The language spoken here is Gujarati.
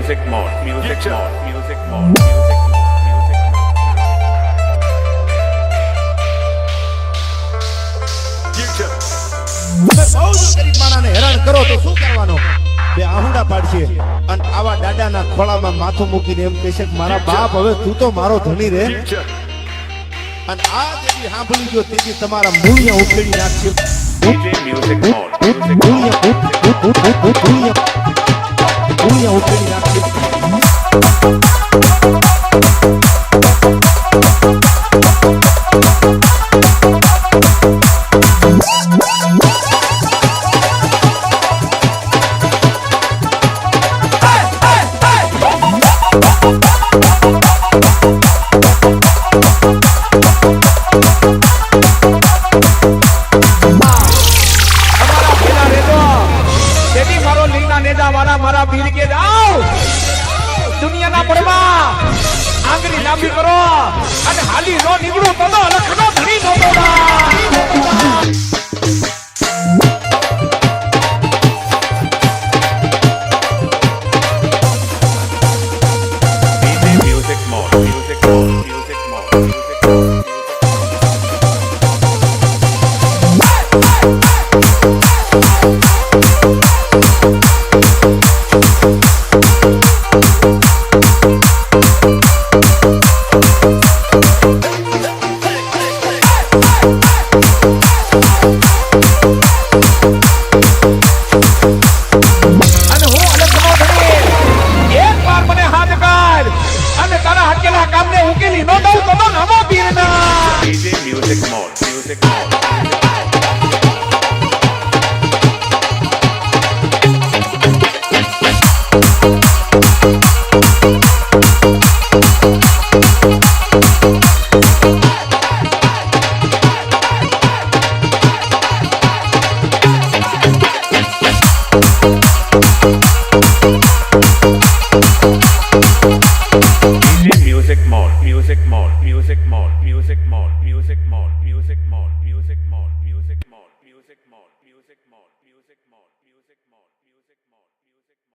music mode, music mode, music mode, music mode, music તમે બહુ જ ગરીબ માણસને હેરાન કરો તો શું કરવાનો? બે આહુડા પાડશે અને આવા દાદાના ખોળામાં માથું મૂકીને એમ કહેશે કે મારા બાપ હવે તું તો મારો ધણી રે. અને આ જેવી સાંભળી ગયો તેથી તમારા મૂળિયા ઉખેડી નાખશે. DJ music mode, music મૂળિયા ઉખેડી નાખશે. મારા વીર કે જાઓ દુનિયાના પડવા આંગળી લાંબી કરો અને હાલી નો નીકળો તો લખનો ધણી નો DJ music mode, music mode, music mode, music mode. DJ music mode, music mode. Music mode, music mode, music mode, music mode, music mode, music mode, music mode, music mode, music mode, music mode, music mode.